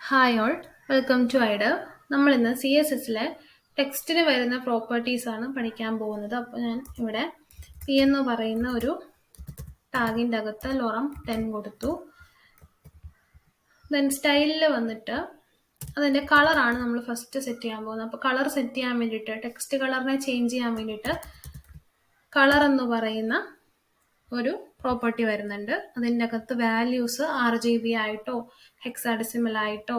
Hi all, welcome to ഐഡർ. നമ്മൾ ഇന്ന് CSSലെ ടെക്സ്റ്റിന് വരുന്ന പ്രോപ്പർട്ടീസ് ആണ് പഠിക്കാൻ പോകുന്നത്. അപ്പോൾ ഞാൻ ഇവിടെ പി എന്ന് പറയുന്ന ഒരു ടാഗിൻ്റെ അകത്ത് ലോറം 10 കൊടുത്തു. ദെൻ സ്റ്റൈലിൽ വന്നിട്ട് അതിൻ്റെ കളറാണ് നമ്മൾ ഫസ്റ്റ് സെറ്റ് ചെയ്യാൻ പോകുന്നത്. അപ്പോൾ കളർ സെറ്റ് ചെയ്യാൻ വേണ്ടിയിട്ട് ടെക്സ്റ്റ് കളറിനെ ചേഞ്ച് ചെയ്യാൻ വേണ്ടിയിട്ട് കളർ എന്ന് പറയുന്ന ഒരു പ്രോപ്പർട്ടി വരുന്നുണ്ട്. അതിൻ്റെ അകത്ത് വാല്യൂസ് RGB ആയിട്ടോ ഹെക്സാഡെസിമൽ ആയിട്ടോ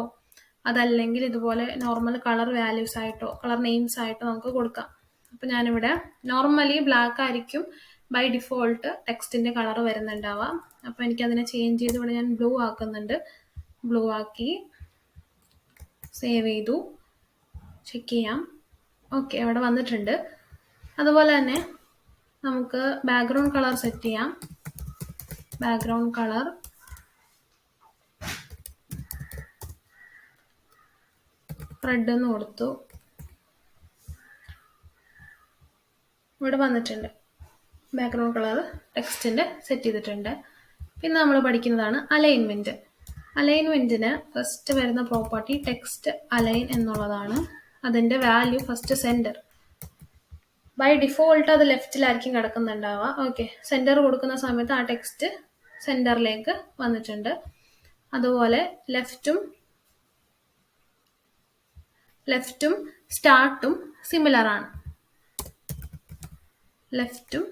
അതല്ലെങ്കിൽ ഇതുപോലെ നോർമൽ കളർ വാല്യൂസ് ആയിട്ടോ കളർ നെയിംസ് ആയിട്ടോ നമുക്ക് കൊടുക്കാം. അപ്പോൾ ഞാനിവിടെ നോർമലി ബ്ലാക്ക് ആയിരിക്കും ബൈ ഡിഫോൾട്ട് ടെക്സ്റ്റിൻ്റെ കളർ വരുന്നുണ്ടാവാം. അപ്പോൾ എനിക്കതിനെ ചേഞ്ച് ചെയ്ത് ഇവിടെ ഞാൻ ബ്ലൂ ആക്കുന്നുണ്ട്. ബ്ലൂ ആക്കി സേവ് ചെയ്തു, ചെക്ക് ചെയ്യാം. ഓക്കെ, അവിടെ വന്നിട്ടുണ്ട്. അതുപോലെ തന്നെ നമുക്ക് ബാക്ക്ഗ്രൗണ്ട് കളർ സെറ്റ് ചെയ്യാം. ബാക്ക്ഗ്രൗണ്ട് കളർ റെഡ് എന്ന് കൊടുത്തു. ഇവിടെ വന്നിട്ടുണ്ട്. ബാക്ക്ഗ്രൗണ്ട് കളർ ടെക്സ്റ്റിൻ്റെ സെറ്റ് ചെയ്തിട്ടുണ്ട്. പിന്നെ നമ്മൾ പഠിക്കുന്നതാണ് അലൈൻമെൻറ്റ്. അലൈൻമെൻറ്റിന് ഫസ്റ്റ് വരുന്ന പ്രോപ്പർട്ടി ടെക്സ്റ്റ് അലൈൻ എന്നുള്ളതാണ്. അതിൻ്റെ value first centre. By default അത് ലെഫ്റ്റിലായിരിക്കും കിടക്കുന്നുണ്ടാവുക. ഓക്കെ, സെൻറ്റർ കൊടുക്കുന്ന സമയത്ത് ആ ടെക്സ്റ്റ് സെൻറ്ററിലേക്ക് വന്നിട്ടുണ്ട്. അതുപോലെ ലെഫ്റ്റും സ്റ്റാർട്ടും സിമിലർ ആണ്. ലെഫ്റ്റും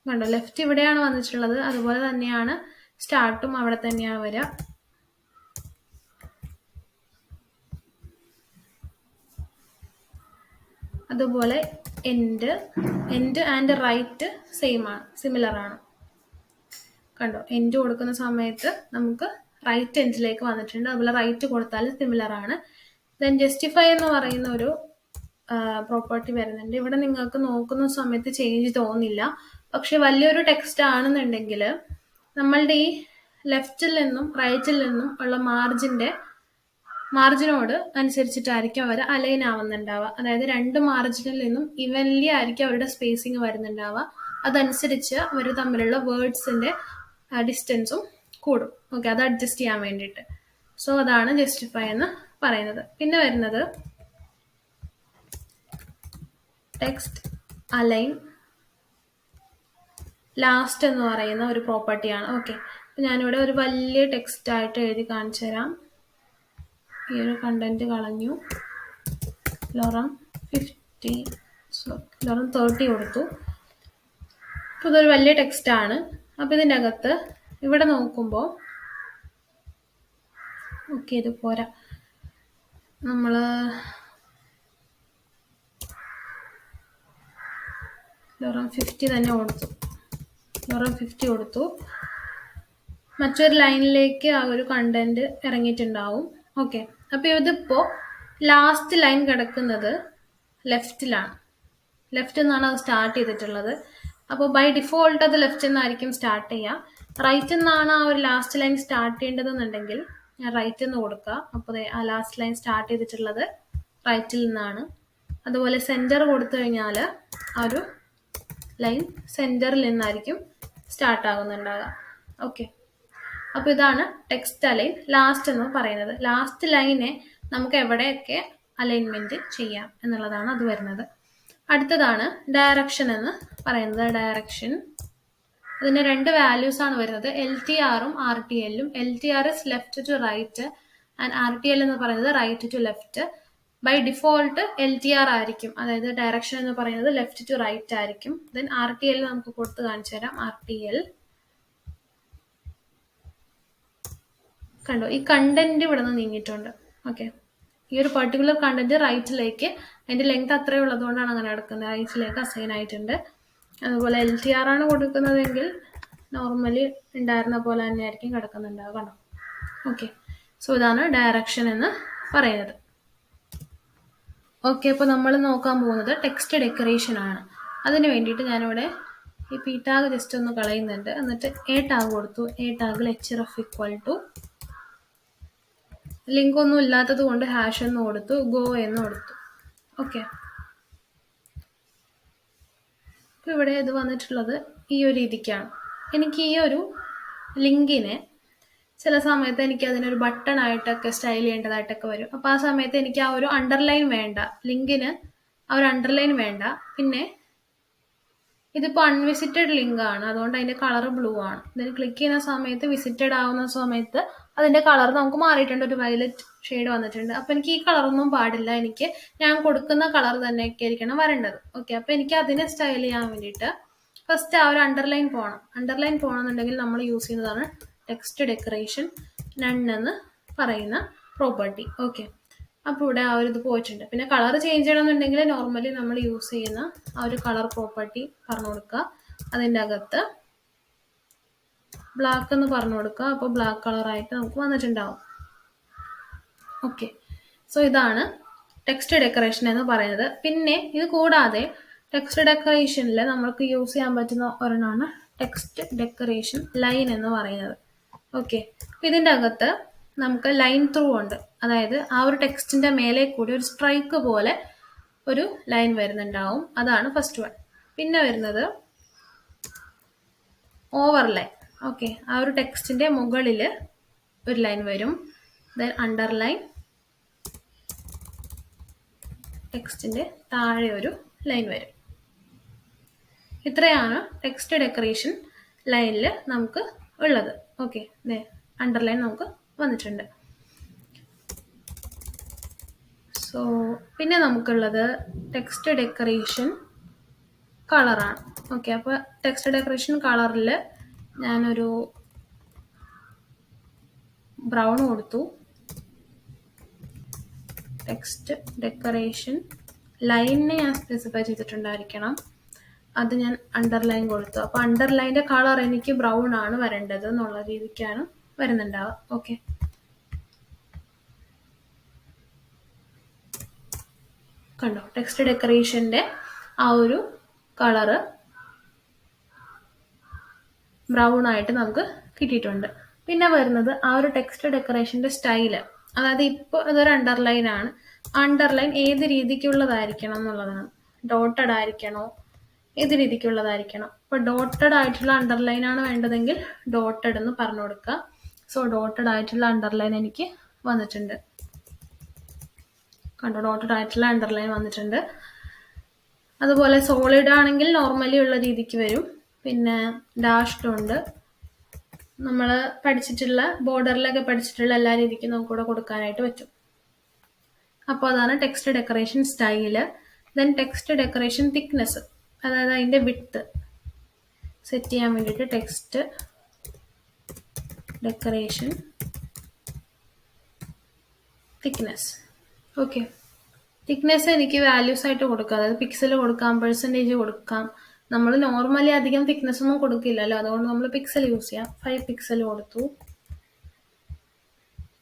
കണ്ടോ, ലെഫ്റ്റ് ഇവിടെയാണ് വന്നിട്ടുള്ളത്. അതുപോലെ തന്നെയാണ് സ്റ്റാർട്ടും അവിടെ തന്നെയാണ് വരിക. അതുപോലെ എൻഡ് ആൻഡ് റൈറ്റ് സെയിം ആണ്, സിമിലർ ആണ്. കണ്ടോ, എൻഡ് കൊടുക്കുന്ന സമയത്ത് നമുക്ക് റൈറ്റ് എൻഡിലേക്ക് വന്നിട്ടുണ്ട്. അതുപോലെ റൈറ്റ് കൊടുത്താൽ സിമിലർ ആണ്. ദെൻ ജസ്റ്റിഫൈ എന്ന് പറയുന്ന ഒരു പ്രോപ്പർട്ടി വരുന്നുണ്ട്. ഇവിടെ നിങ്ങൾക്ക് നോക്കുന്ന സമയത്ത് ചേഞ്ച് തോന്നില്ല. പക്ഷെ വലിയൊരു ടെക്സ്റ്റ് ആണെന്നുണ്ടെങ്കിൽ നമ്മളുടെ ഈ ലെഫ്റ്റിൽ നിന്നും റൈറ്റിൽ നിന്നും ഉള്ള മാർജിനോട് അനുസരിച്ചിട്ടായിരിക്കും അവർ അലൈൻ ആവുന്നുണ്ടാവുക. അതായത് രണ്ട് മാർജിനിൽ നിന്നും ഇവൻലി ആയിരിക്കും അവരുടെ സ്പേസിങ് വരുന്നുണ്ടാവുക. അതനുസരിച്ച് അവർ തമ്മിലുള്ള വേർഡ്സിന്റെ ഡിസ്റ്റൻസും കൂടും. ഓക്കെ, അത് അഡ്ജസ്റ്റ് ചെയ്യാൻ വേണ്ടിയിട്ട്. സോ അതാണ് ജസ്റ്റിഫൈ എന്ന് പറയുന്നത്. പിന്നെ വരുന്നത് ടെക്സ്റ്റ് അലൈൻ ലാസ്റ്റ് എന്ന് പറയുന്ന ഒരു പ്രോപ്പർട്ടിയാണ്. ഓക്കെ, ഞാനിവിടെ ഒരു വലിയ ടെക്സ്റ്റ് ആയിട്ട് എഴുതി കാണിച്ചു തരാം. ഈ ഒരു കണ്ടന്റ് കളഞ്ഞു. ലോറം 30 കൊടുത്തു. അപ്പോൾ ഇതൊരു വലിയ ടെക്സ്റ്റ് ആണ്. അപ്പോൾ ഇതിൻ്റെ അകത്ത് ഇവിടെ നോക്കുമ്പോൾ ഓക്കെ, ഇത് പോരാ. നമ്മൾ ലോറം 50 തന്നെ കൊടുത്തു. ലോറം 50 കൊടുത്തു. മറ്റൊരു ലൈനിലേക്ക് ആ ഒരു കണ്ടന്റ് ഇറങ്ങിയിട്ടുണ്ടാവും. ഓക്കെ, അപ്പോൾ ഇതിപ്പോൾ ലാസ്റ്റ് ലൈൻ കിടക്കുന്നത് ലെഫ്റ്റിലാണ്. ലെഫ്റ്റ് നിന്നാണ് അത് സ്റ്റാർട്ട് ചെയ്തിട്ടുള്ളത്. അപ്പോൾ ബൈ ഡിഫോൾട്ട് അത് ലെഫ്റ്റ് നിന്നായിരിക്കും സ്റ്റാർട്ട് ചെയ്യുക. റൈറ്റ് നിന്നാണ് ആ ഒരു ലാസ്റ്റ് ലൈൻ സ്റ്റാർട്ട് ചെയ്യേണ്ടതെന്നുണ്ടെങ്കിൽ ഞാൻ റൈറ്റ് നിന്ന് കൊടുക്കുക. അപ്പോൾ ആ ലാസ്റ്റ് ലൈൻ സ്റ്റാർട്ട് ചെയ്തിട്ടുള്ളത് റൈറ്റിൽ നിന്നാണ്. അതുപോലെ സെൻറ്റർ കൊടുത്തു കഴിഞ്ഞാൽ ആ ഒരു ലൈൻ സെൻറ്ററിൽ നിന്നായിരിക്കും സ്റ്റാർട്ട് ആകുന്നുണ്ടാകുക. ഓക്കെ, അപ്പോൾ ഇതാണ് ടെക്സ്റ്റ് അലൈൻ ലാസ്റ്റ് എന്ന് പറയുന്നത്. ലാസ്റ്റ് ലൈനെ നമുക്ക് എവിടെയൊക്കെ അലൈൻമെൻറ്റ് ചെയ്യാം എന്നുള്ളതാണ് അത് വരുന്നത്. അടുത്തതാണ് ഡയറക്ഷൻ എന്ന് പറയുന്നത്. ഡയറക്ഷൻ അതിന് രണ്ട് വാല്യൂസ് ആണ് വരുന്നത്, LTRഉം RTLഉം. LTR is left to right and RTL എന്ന് പറയുന്നത് right to left. By default LTR ആയിരിക്കും, അതായത് ഡയറക്ഷൻ എന്ന് പറയുന്നത് ലെഫ്റ്റ് ടു റൈറ്റ് ആയിരിക്കും. ദെൻ RTL നമുക്ക് കൊടുത്ത് കാണിച്ചു തരാം. RTL കണ്ടോ, ഈ കണ്ടന്റ് ഇവിടെ നിന്ന് നീങ്ങിയിട്ടുണ്ട്. ഓക്കെ, ഈ ഒരു പർട്ടിക്കുലർ കണ്ടന്റ് റൈറ്റിലേക്ക്, അതിന്റെ ലെങ്ത് അത്രയും ഉള്ളതുകൊണ്ടാണ് അങ്ങനെ കിടക്കുന്നത്, റൈറ്റിലേക്ക് അസൈൻ ആയിട്ടുണ്ട്. അതുപോലെ LTR ആണ് കൊടുക്കുന്നതെങ്കിൽ നോർമലി ഉണ്ടായിരുന്ന പോലെ തന്നെ ആയിരിക്കും കിടക്കുന്നുണ്ടാവുക. കണ്ടോ. ഓക്കെ, സോ ഇതാണ് ഡയറക്ഷൻ എന്ന് പറയുന്നത്. ഓക്കെ, അപ്പോൾ നമ്മൾ നോക്കാൻ പോകുന്നത് ടെക്സ്റ്റ് ഡെക്കറേഷൻ ആണ്. അതിന് വേണ്ടിയിട്ട് ഞാനിവിടെ ഈ P ടാഗ് ജസ്റ്റ് ഒന്ന് കളയുന്നുണ്ട്. എന്നിട്ട് A ടാഗ് കൊടുത്തു. A ടാഗിൽ href ഈക്വൽ ടു ലിങ്ക് ഒന്നും ഇല്ലാത്തത് കൊണ്ട് ഹാഷ് എന്ന് കൊടുത്തു, ഗോ എന്ന് കൊടുത്തു. ഓക്കെ, അപ്പോൾ ഇവിടെ ഇത് വന്നിട്ടുള്ളത് ഈ ഒരു രീതിക്കാണ്. എനിക്ക് ഈ ഒരു ലിങ്കിനെ ചില സമയത്ത് എനിക്ക് അതിനൊരു ബട്ടൺ ആയിട്ടൊക്കെ സ്റ്റൈൽ ചെയ്യേണ്ടതായിട്ടൊക്കെ വരും. അപ്പോൾ ആ സമയത്ത് എനിക്ക് ആ ഒരു അണ്ടർലൈൻ വേണ്ട, ലിങ്കിന് ആ ഒരു അണ്ടർലൈൻ വേണ്ട. പിന്നെ ഇതിപ്പോൾ അൺവിസിറ്റഡ് ലിങ്ക് ആണ്, അതുകൊണ്ട് അതിന്റെ കളർ ബ്ലൂ ആണ്. ഇതിന് ക്ലിക്ക് ചെയ്യുന്ന സമയത്ത് വിസിറ്റഡ് ആവുന്ന സമയത്ത് അതിന്റെ കളർ നമുക്ക് മാറിയിട്ടുണ്ട്, ഒരു വയലറ്റ് ഷെയ്ഡ് വന്നിട്ടുണ്ട്. അപ്പൊ എനിക്ക് ഈ കളറൊന്നും പാടില്ല, എനിക്ക് ഞാൻ കൊടുക്കുന്ന കളർ തന്നെയൊക്കെ ആയിരിക്കണം വരേണ്ടത്. ഓക്കെ, അപ്പൊ എനിക്ക് അതിനെ സ്റ്റൈൽ ചെയ്യാൻ വേണ്ടിയിട്ട് ഫസ്റ്റ് ആ ഒരു അണ്ടർലൈൻ പോകണം. അണ്ടർലൈൻ പോകണമെന്നുണ്ടെങ്കിൽ നമ്മൾ യൂസ് ചെയ്യുന്നതാണ് ടെക്സ്റ്റ് ഡെക്കറേഷൻ നൺ എന്ന് പറയുന്ന പ്രോപ്പർട്ടി. ഓക്കെ, അപ്പോൾ ഇവിടെ ആ ഒരു ഇത് പോയിട്ടുണ്ട്. പിന്നെ കളർ ചേഞ്ച് ചെയ്യണമെന്നുണ്ടെങ്കിൽ നോർമലി നമ്മൾ യൂസ് ചെയ്യുന്ന ആ ഒരു കളർ പ്രോപ്പർട്ടി പറഞ്ഞു കൊടുക്കുക. അതിൻ്റെ അകത്ത് ബ്ലാക്ക് എന്ന് പറഞ്ഞു കൊടുക്കുക. അപ്പോൾ ബ്ലാക്ക് കളറായിട്ട് നമുക്ക് വന്നിട്ടുണ്ടാവും. ഓക്കെ, സോ ഇതാണ് ടെക്സ്റ്റ് ഡെക്കറേഷൻ എന്ന് പറയുന്നത്. പിന്നെ ഇത് കൂടാതെ ടെക്സ്റ്റ് ഡെക്കറേഷനിൽ നമുക്ക് യൂസ് ചെയ്യാൻ പറ്റുന്ന ഒരെണ്ണമാണ് ടെക്സ്റ്റ് ഡെക്കറേഷൻ ലൈൻ എന്ന് പറയുന്നത്. ഓക്കെ, ഇതിൻ്റെ അകത്ത് നമുക്ക് ലൈൻ ത്രൂ ഉണ്ട്, അതായത് ആ ഒരു ടെക്സ്റ്റിന്റെ മേലെ കൂടി ഒരു സ്ട്രൈക്ക് പോലെ ഒരു ലൈൻ വരുന്നുണ്ടാവും. അതാണ് ഫസ്റ്റ് വൺ. പിന്നെ വരുന്നത് ഓവർലൈൻ. ഓക്കെ, ആ ഒരു ടെക്സ്റ്റിന്റെ മുകളിൽ ഒരു ലൈൻ വരും. ദെൻ അണ്ടർലൈൻ, ടെക്സ്റ്റിന്റെ താഴെ ഒരു ലൈൻ വരും. ഇത്രയാണ് ടെക്സ്റ്റ് ഡെക്കറേഷൻ ലൈനിൽ നമുക്ക് ഉള്ളത്. ഓക്കെ, അണ്ടർലൈൻ നമുക്ക് വന്നിട്ടുണ്ട്. സോ പിന്നെ നമുക്കുള്ളത് ടെക്സ്റ്റ് ഡെക്കറേഷൻ കളറാണ്. ഓക്കെ, അപ്പോൾ ടെക്സ്റ്റ് ഡെക്കറേഷൻ കളറിൽ ഞാനൊരു ബ്രൗൺ കൊടുത്തു. ടെക്സ്റ്റ് ഡെക്കറേഷൻ ലൈനിനെ ഞാൻ സ്പെസിഫൈ ചെയ്തിട്ടുണ്ടായിരിക്കണം, അത് ഞാൻ അണ്ടർലൈൻ കൊടുത്തു. അപ്പോൾ അണ്ടർലൈൻ്റെ കളർ എനിക്ക് ബ്രൗൺ ആണ് വരേണ്ടത് എന്നുള്ള രീതിക്കാണ് വരുന്നുണ്ടാവുക. ഓക്കെ, കണ്ടോ, ടെക്സ്റ്റ് ഡെക്കറേഷൻ്റെ ആ ഒരു കളറ് ബ്രൗൺ ആയിട്ട് നമുക്ക് കിട്ടിയിട്ടുണ്ട്. പിന്നെ വരുന്നത് ആ ഒരു ടെക്സ്റ്റ് ഡെക്കറേഷൻ്റെ സ്റ്റൈല്, അതായത് ഇപ്പോൾ ഇതൊരു അണ്ടർലൈൻ ആണ്. അണ്ടർലൈൻ ഏത് രീതിക്കുള്ളതായിരിക്കണം എന്നുള്ളതാണ്. ഡോട്ടഡ് ആയിരിക്കണോ, ഏത് രീതിക്കുള്ളതായിരിക്കണം. ഇപ്പോൾ ഡോട്ടഡ് ആയിട്ടുള്ള അണ്ടർലൈൻ ആണ് വേണ്ടതെങ്കിൽ ഡോട്ടഡ് എന്ന് പറഞ്ഞു കൊടുക്കുക. സോ ഡോട്ടഡ് ആയിട്ടുള്ള അണ്ടർലൈൻ എനിക്ക് വന്നിട്ടുണ്ട്. കണ്ടോ, ഡോട്ടഡ് ആയിട്ടുള്ള അണ്ടർലൈൻ വന്നിട്ടുണ്ട്. അതുപോലെ സോളിഡ് ആണെങ്കിൽ നോർമലി ഉള്ള രീതിക്ക് വരും. പിന്നെ ഡാഷ്ഡ് ഉണ്ട്, നമ്മൾ പഠിച്ചിട്ടുള്ള ബോർഡറിലൊക്കെ പഠിച്ചിട്ടുള്ള എല്ലാ രീതിക്കും നമുക്കിവിടെ കൊടുക്കാനായിട്ട് പറ്റും. അപ്പോൾ അതാണ് text decoration style. Then text decoration thickness, അതായത് അതിൻ്റെ വിഡ്ത്ത് സെറ്റ് ചെയ്യാൻ വേണ്ടിയിട്ട് text decoration thickness. Okay, thickness എനിക്ക് വാല്യൂസ് ആയിട്ട് കൊടുക്കാം, അതായത് പിക്സൽ കൊടുക്കാം, പെർസെൻറ്റേജ് കൊടുക്കാം. നമ്മൾ നോർമലി അധികം തിക്നെസ് ഒന്നും കൊടുക്കില്ലല്ലോ, അതുകൊണ്ട് നമ്മൾ പിക്സൽ യൂസ് ചെയ്യാം. 5 പിക്സൽ കൊടുത്തു.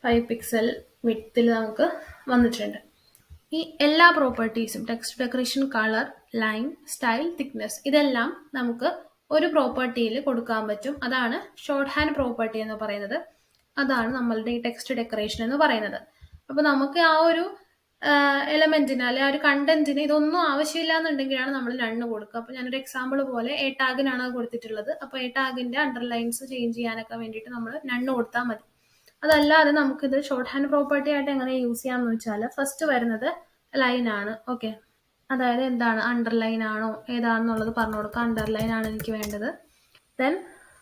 5 പിക്സൽ വിഡ്ത്തിൽ നമുക്ക് വന്നിട്ടുണ്ട്. ഈ എല്ലാ പ്രോപ്പർട്ടീസും text decoration colour, line, style, thickness ഇതെല്ലാം നമുക്ക് ഒരു പ്രോപ്പർട്ടിയിൽ കൊടുക്കാൻ പറ്റും. അതാണ് ഷോർട്ട് ഹാൻഡ് പ്രോപ്പർട്ടി എന്ന് പറയുന്നത്. അതാണ് നമ്മളുടെ ഈ ടെക്സ്റ്റ് ഡെക്കറേഷൻ എന്ന് പറയുന്നത്. അപ്പോൾ നമുക്ക് ആ ഒരു എലമെന്റിന് അല്ലെ ആ ഒരു കണ്ടന്റിന് ഇതൊന്നും ആവശ്യമില്ല എന്നുണ്ടെങ്കിലാണ് നമ്മൾ നണ്ണ് കൊടുക്കുക. അപ്പോൾ ഞാനൊരു എക്സാമ്പിൾ പോലെ എ ടാഗിനാണ് കൊടുത്തിട്ടുള്ളത്. അപ്പോൾ എ ടാഗിന്റെ അണ്ടർലൈൻസ് ചേഞ്ച് ചെയ്യാനൊക്കെ വേണ്ടിയിട്ട് നമ്മൾ നണ്ണ് കൊടുത്താൽ മതി. അതല്ലാതെ നമുക്കിത് ഷോർട്ട് ഹാൻഡ് പ്രോപ്പർട്ടി ആയിട്ട് എങ്ങനെ യൂസ് ചെയ്യാമെന്ന് വെച്ചാൽ ഫസ്റ്റ് വരുന്നത് ലൈൻ ആണ്. ഓക്കെ, അതായത് എന്താണ് അണ്ടർലൈൻ ആണോ ഏതാണെന്നുള്ളത് പറഞ്ഞു കൊടുക്കുക. അണ്ടർലൈൻ ആണ് എനിക്ക് വേണ്ടത്. ദെൻ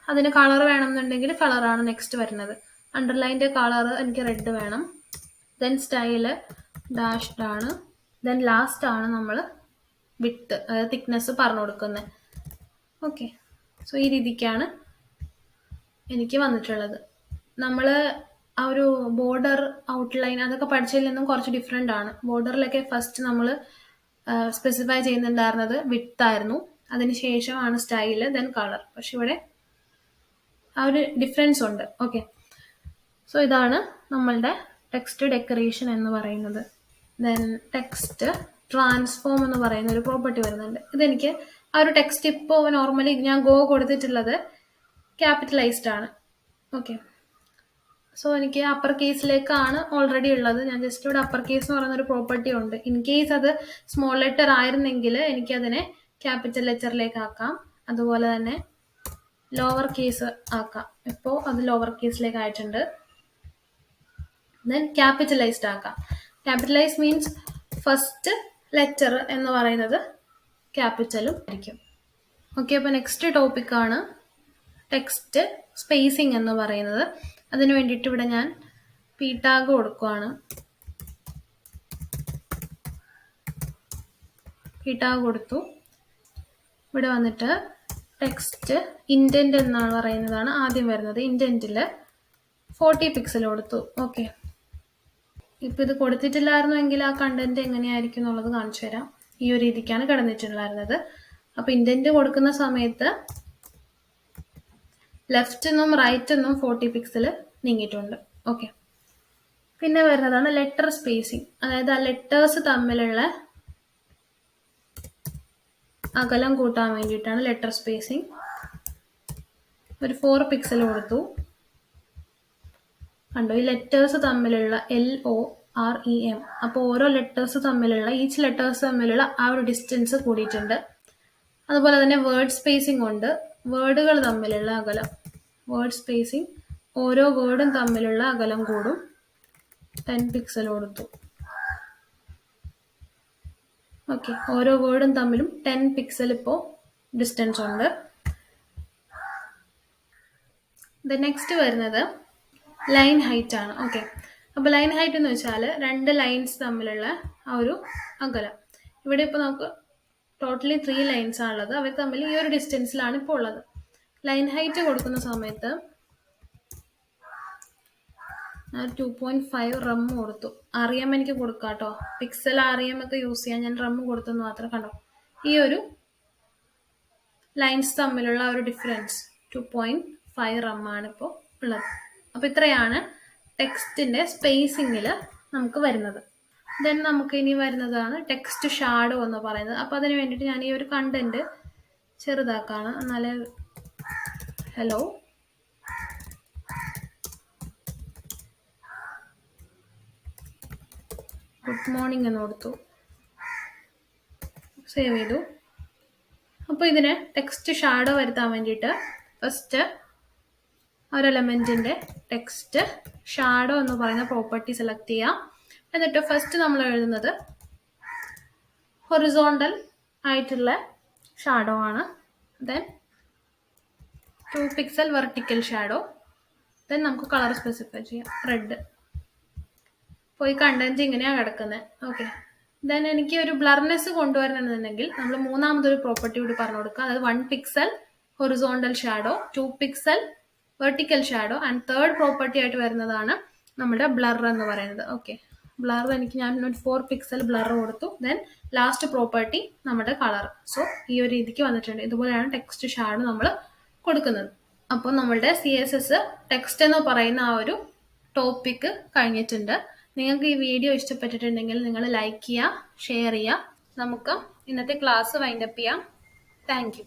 അതിന് കളർ വേണമെന്നുണ്ടെങ്കിൽ കളറാണ് നെക്സ്റ്റ് വരുന്നത്. അണ്ടർലൈൻ്റെ കളർ എനിക്ക് റെഡ് വേണം. ദെൻ സ്റ്റൈല് ഡാഷ്ഡ് ആണ്. ദെൻ ലാസ്റ്റ് ആണ് നമ്മൾ വിഡ്ത്ത്, അതായത് തിക്നെസ് പറഞ്ഞു കൊടുക്കുന്നത്. ഓക്കെ, സോ ഈ രീതിക്കാണ് എനിക്ക് വന്നിട്ടുള്ളത്. നമ്മൾ ആ ഒരു ബോർഡർ ഔട്ട്ലൈൻ അതൊക്കെ പഠിച്ചതിൽ നിന്നും കുറച്ച് ഡിഫറെൻ്റ് ആണ്. ബോർഡറിലൊക്കെ ഫസ്റ്റ് നമ്മൾ സ്പെസിഫൈ ചെയ്യുന്നുണ്ടായിരുന്നത് വിഡ്ത്ത് ആയിരുന്നു, അതിനുശേഷമാണ് സ്റ്റൈല്, ദെൻ കളർ. പക്ഷെ ഇവിടെ ആ ഒരു ഡിഫറൻസ് ഉണ്ട്. ഓക്കെ, സോ ഇതാണ് നമ്മളുടെ ടെക്സ്റ്റ് ഡെക്കറേഷൻ എന്ന് പറയുന്നത്. ദെൻ ടെക്സ്റ്റ് ട്രാൻസ്ഫോം എന്ന് പറയുന്ന ഒരു പ്രോപ്പർട്ടി വരുന്നുണ്ട്. ഇതെനിക്ക് ആ ഒരു ടെക്സ്റ്റ് ഇപ്പോൾ നോർമലി ഞാൻ ഗോ കൊടുത്തിട്ടുള്ളത് ക്യാപിറ്റലൈസ്ഡ് ആണ്. ഓക്കെ, സോ എനിക്ക് അപ്പർ കേസിലേക്കാണ് ഓൾറെഡി ഉള്ളത്. ഞാൻ ജസ്റ്റ് ഇവിടെ അപ്പർ കേസ് എന്ന് പറയുന്ന ഒരു പ്രോപ്പർട്ടി ഉണ്ട്. ഇൻ കേസ് അത് സ്മോൾ ലെറ്റർ ആയിരുന്നെങ്കിൽ എനിക്കതിനെ ക്യാപിറ്റൽ ലെറ്ററിലേക്ക് ആക്കാം, അതുപോലെ തന്നെ ലോവർ കേസ് ആക്കാം. ഇപ്പോൾ അത് ലോവർ കേസിലേക്ക് ആയിട്ടുണ്ട്. ദെൻ ക്യാപിറ്റലൈസ്ഡ് ആക്കാം. ക്യാപിറ്റലൈസ് മീൻസ് ഫസ്റ്റ് ലെറ്റർ എന്ന് പറയുന്നത് ക്യാപിറ്റലും ആയിരിക്കും. ഓക്കെ, അപ്പോൾ നെക്സ്റ്റ് ടോപ്പിക്കാണ് ടെക്സ്റ്റ് സ്പേസിംഗ് എന്ന് പറയുന്നത്. അതിന് വേണ്ടിയിട്ട് ഇവിടെ ഞാൻ പി ടാഗ് കൊടുക്കുകയാണ്. പി ടാഗ് കൊടുത്തു. ഇവിടെ വന്നിട്ട് ടെക്സ്റ്റ് ഇൻഡെന്റ് എന്നാണ് പറയുന്നതാണ് ആദ്യം വരുന്നത്. ഇൻഡെന്റിൽ 40 പിക്സൽ കൊടുത്തു. ഓക്കെ, ഇപ്പം ഇത് കൊടുത്തിട്ടില്ലായിരുന്നുവെങ്കിൽ ആ കണ്ടന്റ് എങ്ങനെയായിരിക്കും എന്നുള്ളത് കാണിച്ചു തരാം. ഈ ഒരു രീതിക്കാണ് കിടന്നിട്ടുണ്ടായിരുന്നത്. അപ്പോൾ ഇൻഡെന്റ് കൊടുക്കുന്ന സമയത്ത് ലെഫ്റ്റ് നിന്നും റൈറ്റ് നിന്നും 40 പിക്സൽ നീങ്ങിയിട്ടുണ്ട്. ഓക്കെ, പിന്നെ വരുന്നതാണ് ലെറ്റർ സ്പേസിങ്. അതായത് ആ ലെറ്റേഴ്സ് തമ്മിലുള്ള അകലം കൂട്ടാൻ വേണ്ടിയിട്ടാണ് ലെറ്റർ സ്പേസിങ്. ഒരു 4 പിക്സൽ കൊടുത്തു. കണ്ടോ, ഈ ലെറ്റേഴ്സ് തമ്മിലുള്ള LOREM. അപ്പോൾ ഓരോ ലെറ്റേഴ്സ് തമ്മിലുള്ള ഈച്ച് ലെറ്റേഴ്സ് തമ്മിലുള്ള ആ ഒരു ഡിസ്റ്റൻസ് കൂടിയിട്ടുണ്ട്. അതുപോലെ തന്നെ വേർഡ് സ്പേസിംഗ് ഉണ്ട്. വേർഡുകൾ തമ്മിലുള്ള അകലം, വേർഡ് സ്പേസിംഗ്, ഓരോ വേർഡും തമ്മിലുള്ള അകലം കൂടും. 10 പിക്സൽ കൊടുത്തു. ഓക്കെ, ഓരോ വേർഡും തമ്മിലും 10 പിക്സൽ ഇപ്പോൾ ഡിസ്റ്റൻസ് ഉണ്ട്. നെക്സ്റ്റ് വരുന്നത് ലൈൻ ഹൈറ്റ് ആണ്. ഓക്കെ, അപ്പോൾ ലൈൻ ഹൈറ്റ് എന്ന് വെച്ചാൽ 2 ലൈൻസ് തമ്മിലുള്ള ആ ഒരു അകലം. ഇവിടെ ഇപ്പോൾ നമുക്ക് ടോട്ടലി 3 ലൈൻസ് ആണുള്ളത്. അവർ തമ്മിൽ ഈ ഒരു ഡിസ്റ്റൻസിലാണ് ഇപ്പോൾ ഉള്ളത്. ലൈൻ ഹൈറ്റ് കൊടുക്കുന്ന സമയത്ത് 2.5 റം കൊടുത്തു. REM എനിക്ക് കൊടുക്കാം കേട്ടോ. പിക്സൽ REM ഒക്കെ യൂസ് ചെയ്യാൻ ഞാൻ റം കൊടുത്തെന്ന് മാത്രം. കണ്ടോ, ഈ ഒരു ലൈൻസ് തമ്മിലുള്ള ഒരു ഡിഫറൻസ് 2.5 റം ആണ് ഇപ്പോൾ ഉള്ളത്. അപ്പോൾ ഇത്രയാണ് ടെക്സ്റ്റിന്റെ സ്പേസിങ്ങിൽ നമുക്ക് വരുന്നത്. ദെൻ നമുക്ക് ഇനി വരുന്നതാണ് ടെക്സ്റ്റ് ഷാഡോ എന്ന് പറയുന്നത്. അപ്പോൾ അതിന് വേണ്ടിയിട്ട് ഞാൻ ഈ ഒരു കണ്ടന്റ് ചെറുതാക്കാണ്. എന്നാലേ ഹലോ ഗുഡ് മോർണിംഗ് എന്ന് കൊടുത്തു. സേവ് ചെയ്തു. അപ്പോൾ ഇതിന് ടെക്സ്റ്റ് ഷാഡോ വരുത്താൻ വേണ്ടിയിട്ട് ഫസ്റ്റ് ഒരു എലമെന്റിന്റെ ടെക്സ്റ്റ് ഷാഡോ എന്ന് പറയുന്ന പ്രോപ്പർട്ടി സെലക്ട് ചെയ്യാം. എന്നിട്ട് ഫസ്റ്റ് നമ്മൾ എഴുതുന്നത് ഹൊറിസോണ്ടൽ ആയിട്ടുള്ള ഷാഡോ ആണ്. Then 2 pixel vertical shadow. Then നമുക്ക് കളർ സ്പെസിഫൈ ചെയ്യാം, റെഡ്. അപ്പോൾ ഈ കണ്ടന്റ് ഇങ്ങനെയാണ് കിടക്കുന്നത്. ഓക്കെ, ദെൻ എനിക്ക് ഒരു ബ്ലർനെസ് കൊണ്ടുവരണമെന്നുണ്ടെങ്കിൽ നമ്മൾ മൂന്നാമതൊരു പ്രോപ്പർട്ടി കൂടി പറഞ്ഞു കൊടുക്കുക. അതായത് 1 pixel horizontal shadow, 2 pixel vertical shadow, and third property ആയിട്ട് വരുന്നതാണ് നമ്മുടെ ബ്ലർ എന്ന് പറയുന്നത്. ഓക്കെ, ബ്ലർ എനിക്ക് ഞാൻ ഒരു 4 പിക്സൽ ബ്ലർ കൊടുത്തു. ദെൻ ലാസ്റ്റ് പ്രോപ്പർട്ടി നമ്മുടെ കളർ. സോ ഈ ഒരു രീതിക്ക് വന്നിട്ടുണ്ട്. ഇതുപോലെയാണ് ടെക്സ്റ്റ് ഷാഡോ നമ്മൾ കൊടുക്കുന്നത്. അപ്പോൾ നമ്മളുടെ CSS ടെക്സ്റ്റ് എന്ന് പറയുന്ന ആ ഒരു ടോപ്പിക്ക് കഴിഞ്ഞിട്ടുണ്ട്. നിങ്ങൾക്ക് ഈ വീഡിയോ ഇഷ്ടപ്പെട്ടിട്ടുണ്ടെങ്കിൽ നിങ്ങൾ ലൈക്ക് ചെയ്യുക, ഷെയർ ചെയ്യുക. നമുക്ക് ഇന്നത്തെ ക്ലാസ് വൈൻഡപ്പ് ചെയ്യാം. Thank you.